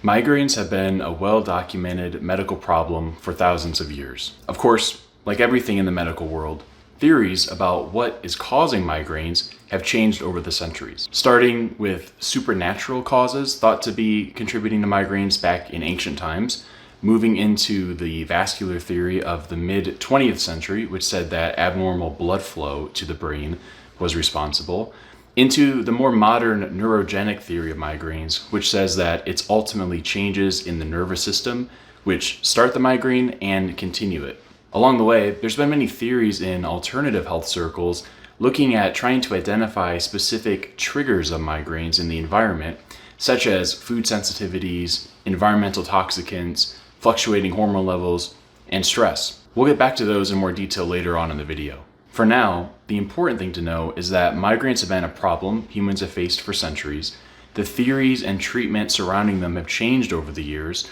Migraines have been a well-documented medical problem for thousands of years. Of course, like everything in the medical world, theories about what is causing migraines have changed over the centuries. Starting with supernatural causes thought to be contributing to migraines back in ancient times, moving into the vascular theory of the mid-20th century, which said that abnormal blood flow to the brain was responsible, into the more modern neurogenic theory of migraines, which says that it's ultimately changes in the nervous system which start the migraine and continue it. Along the way, there's been many theories in alternative health circles looking at trying to identify specific triggers of migraines in the environment, such as food sensitivities, environmental toxicants, fluctuating hormone levels, and stress. We'll get back to those in more detail later on in the video. For now, the important thing to know is that migraines have been a problem humans have faced for centuries. The theories and treatment surrounding them have changed over the years,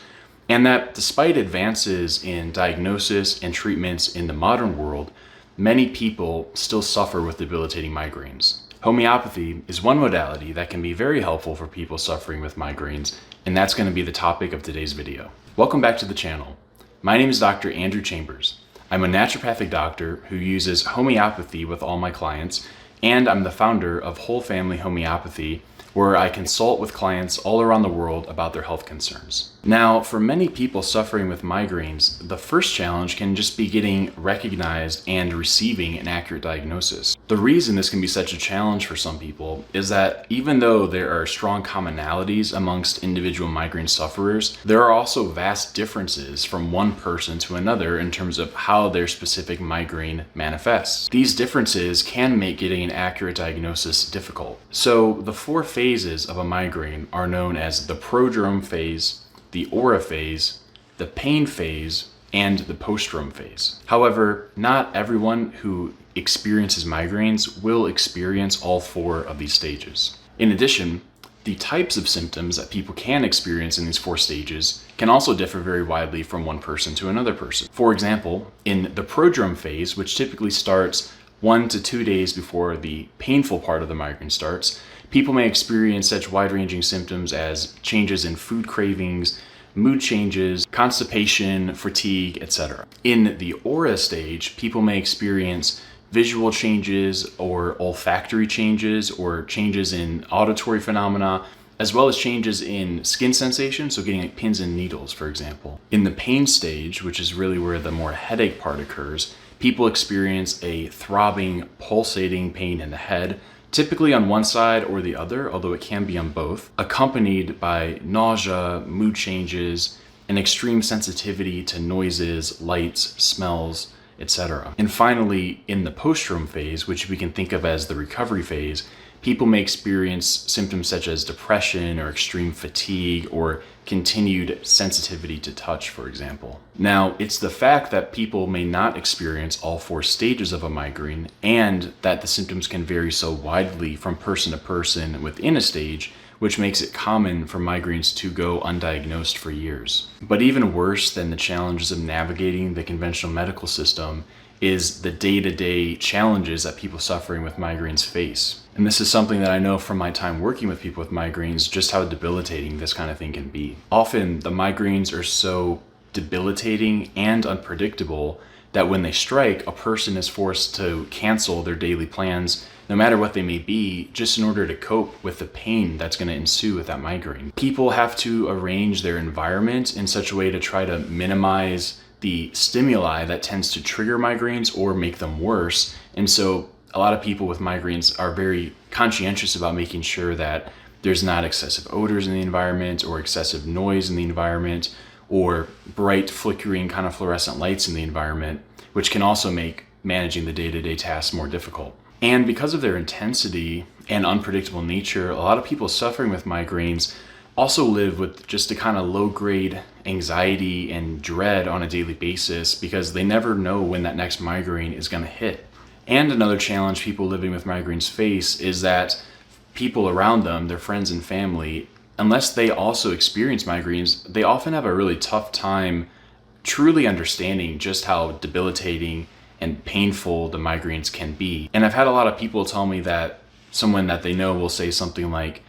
and that despite advances in diagnosis and treatments in the modern world, many people still suffer with debilitating migraines. Homeopathy is one modality that can be very helpful for people suffering with migraines, and that's going to be the topic of today's video. Welcome back to the channel. My name is Dr. Andrew Chambers. I'm a naturopathic doctor who uses homeopathy with all my clients, and I'm the founder of Whole Family Homeopathy, where I consult with clients all around the world about their health concerns. Now, for many people suffering with migraines, the first challenge can just be getting recognized and receiving an accurate diagnosis. The reason this can be such a challenge for some people is that even though there are strong commonalities amongst individual migraine sufferers, there are also vast differences from one person to another in terms of how their specific migraine manifests. These differences can make getting an accurate diagnosis difficult. So the four phases of a migraine are known as the prodrome phase, the aura phase, the pain phase, and the postdrome phase. However, not everyone who experiences migraines will experience all four of these stages. In addition, the types of symptoms that people can experience in these four stages can also differ very widely from one person to another person. For example, in the prodrome phase, which typically starts 1 to 2 days before the painful part of the migraine starts, people may experience such wide-ranging symptoms as changes in food cravings, mood changes, constipation, fatigue, etc. In the aura stage, people may experience visual changes or olfactory changes or changes in auditory phenomena, as well as changes in skin sensation, so getting like pins and needles, for example. In the pain stage, which is really where the more headache part occurs, people experience a throbbing, pulsating pain in the head, typically on one side or the other, although it can be on both, accompanied by nausea, mood changes, and extreme sensitivity to noises, lights, smells, etc. And finally, in the postdrome phase, which we can think of as the recovery phase, people may experience symptoms such as depression or extreme fatigue or continued sensitivity to touch, for example. Now, it's the fact that people may not experience all four stages of a migraine and that the symptoms can vary so widely from person to person within a stage, which makes it common for migraines to go undiagnosed for years. But even worse than the challenges of navigating the conventional medical system is the day-to-day challenges that people suffering with migraines face. And this is something that I know from my time working with people with migraines, just how debilitating this kind of thing can be. Often the migraines are so debilitating and unpredictable that when they strike, a person is forced to cancel their daily plans, no matter what they may be, just in order to cope with the pain that's going to ensue with that migraine. People have to arrange their environment in such a way to try to minimize the stimuli that tends to trigger migraines or make them worse. And so a lot of people with migraines are very conscientious about making sure that there's not excessive odors in the environment or excessive noise in the environment or bright flickering kind of fluorescent lights in the environment, which can also make managing the day-to-day tasks more difficult. And because of their intensity and unpredictable nature, a lot of people suffering with migraines also live with just a kind of low-grade anxiety and dread on a daily basis because they never know when that next migraine is going to hit. And another challenge people living with migraines face is that people around them, their friends and family, unless they also experience migraines, they often have a really tough time truly understanding just how debilitating and painful the migraines can be. And I've had a lot of people tell me that someone that they know will say something like,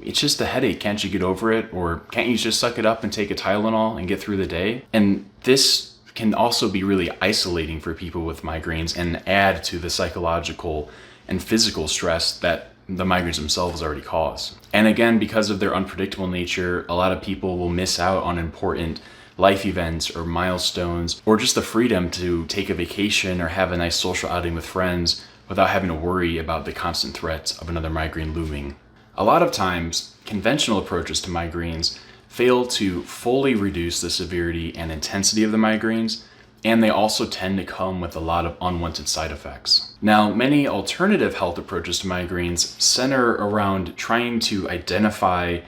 it's just a headache. Can't you get over it? Or can't you just suck it up and take a Tylenol and get through the day? And this can also be really isolating for people with migraines and add to the psychological and physical stress that the migraines themselves already cause. And again, because of their unpredictable nature, a lot of people will miss out on important life events or milestones, or just the freedom to take a vacation or have a nice social outing with friends without having to worry about the constant threat of another migraine looming. A lot of times, conventional approaches to migraines fail to fully reduce the severity and intensity of the migraines, and they also tend to come with a lot of unwanted side effects. Now, many alternative health approaches to migraines center around trying to identify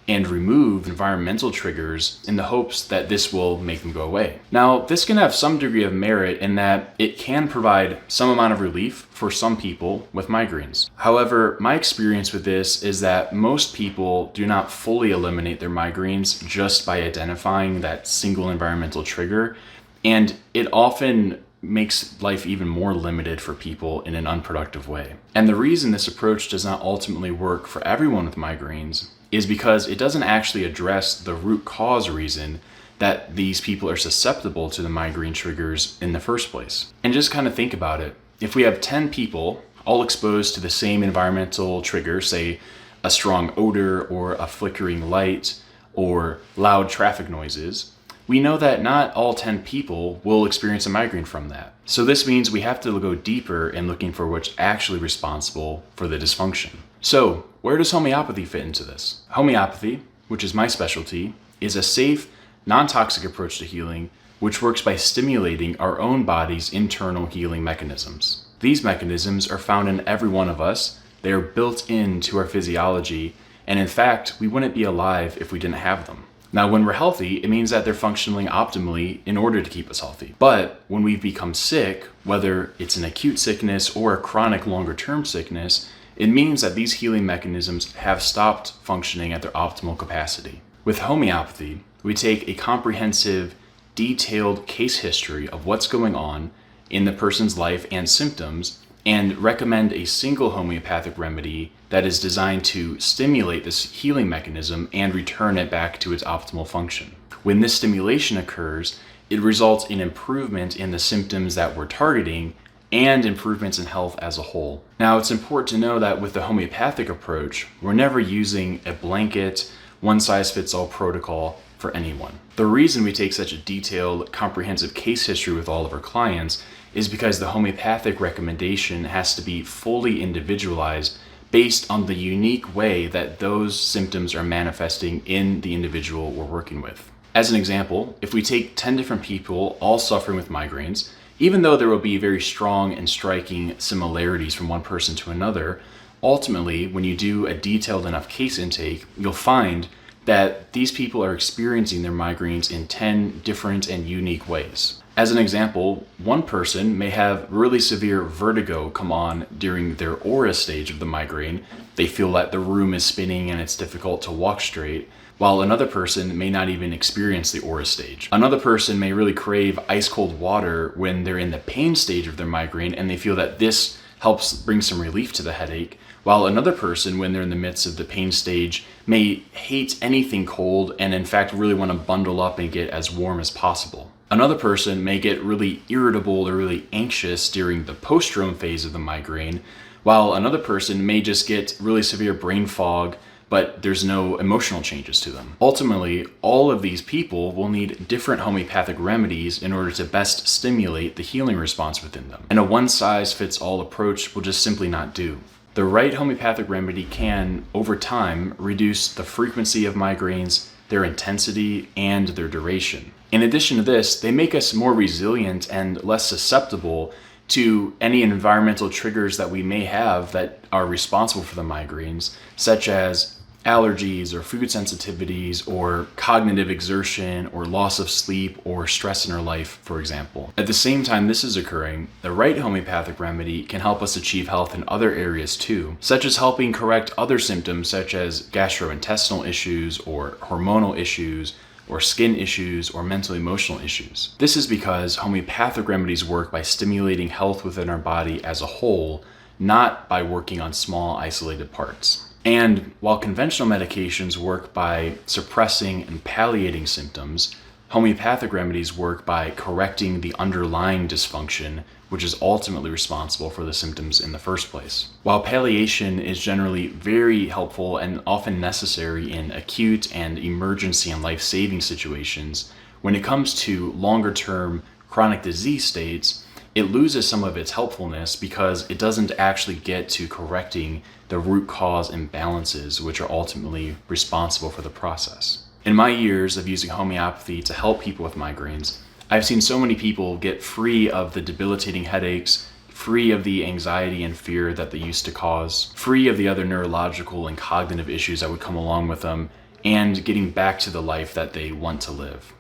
and remove environmental triggers in the hopes that this will make them go away. Now, this can have some degree of merit in that it can provide some amount of relief for some people with migraines. However, my experience with this is that most people do not fully eliminate their migraines just by identifying that single environmental trigger, and it often makes life even more limited for people in an unproductive way. And the reason this approach does not ultimately work for everyone with migraines is because it doesn't actually address the root cause reason that these people are susceptible to the migraine triggers in the first place. And just kind of think about it. If we have 10 people all exposed to the same environmental trigger, say a strong odor or a flickering light or loud traffic noises, we know that not all 10 people will experience a migraine from that. So this means we have to go deeper in looking for what's actually responsible for the dysfunction. So where does homeopathy fit into this? Homeopathy, which is my specialty, is a safe, non-toxic approach to healing which works by stimulating our own body's internal healing mechanisms. These mechanisms are found in every one of us. They are built into our physiology, and in fact, we wouldn't be alive if we didn't have them. Now, when we're healthy, it means that they're functioning optimally in order to keep us healthy. But when we've become sick, whether it's an acute sickness or a chronic longer-term sickness, it means that these healing mechanisms have stopped functioning at their optimal capacity. With homeopathy, we take a comprehensive, detailed case history of what's going on in the person's life and symptoms, and recommend a single homeopathic remedy that is designed to stimulate this healing mechanism and return it back to its optimal function. When this stimulation occurs, it results in improvement in the symptoms that we're targeting and improvements in health as a whole. Now, it's important to know that with the homeopathic approach, we're never using a blanket, one-size-fits-all protocol for anyone. The reason we take such a detailed, comprehensive case history with all of our clients is because the homeopathic recommendation has to be fully individualized based on the unique way that those symptoms are manifesting in the individual we're working with. As an example, if we take 10 different people all suffering with migraines, even though there will be very strong and striking similarities from one person to another, ultimately, when you do a detailed enough case intake, you'll find that these people are experiencing their migraines in 10 different and unique ways. As an example, one person may have really severe vertigo come on during their aura stage of the migraine. They feel that the room is spinning and it's difficult to walk straight, while another person may not even experience the aura stage. Another person may really crave ice cold water when they're in the pain stage of their migraine and they feel that this helps bring some relief to the headache, while another person, when they're in the midst of the pain stage, may hate anything cold and in fact really want to bundle up and get as warm as possible. Another person may get really irritable or really anxious during the postdrome phase of the migraine, while another person may just get really severe brain fog, but there's no emotional changes to them. Ultimately, all of these people will need different homeopathic remedies in order to best stimulate the healing response within them. And a one-size-fits-all approach will just simply not do. The right homeopathic remedy can, over time, reduce the frequency of migraines, their intensity, and their duration. In addition to this, they make us more resilient and less susceptible to any environmental triggers that we may have that are responsible for the migraines, such as allergies or food sensitivities or cognitive exertion or loss of sleep or stress in our life, for example. At the same time this is occurring, the right homeopathic remedy can help us achieve health in other areas too, such as helping correct other symptoms such as gastrointestinal issues or hormonal issues or skin issues or mental emotional issues. This is because homeopathic remedies work by stimulating health within our body as a whole, not by working on small isolated parts. And while conventional medications work by suppressing and palliating symptoms, homeopathic remedies work by correcting the underlying dysfunction, which is ultimately responsible for the symptoms in the first place. While palliation is generally very helpful and often necessary in acute and emergency and life-saving situations, when it comes to longer-term chronic disease states, it loses some of its helpfulness because it doesn't actually get to correcting the root cause imbalances, which are ultimately responsible for the process. In my years of using homeopathy to help people with migraines, I've seen so many people get free of the debilitating headaches, free of the anxiety and fear that they used to cause, free of the other neurological and cognitive issues that would come along with them, and getting back to the life that they want to live.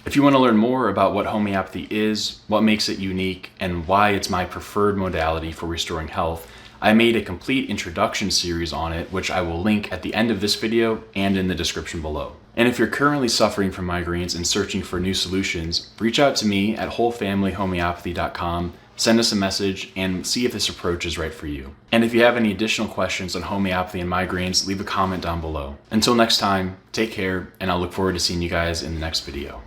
If you want to learn more about what homeopathy is, what makes it unique, and why it's my preferred modality for restoring health, I made a complete introduction series on it, which I will link at the end of this video and in the description below. And if you're currently suffering from migraines and searching for new solutions, reach out to me at wholefamilyhomeopathy.com, send us a message, and see if this approach is right for you. And if you have any additional questions on homeopathy and migraines, leave a comment down below. Until next time, take care, and I'll look forward to seeing you guys in the next video.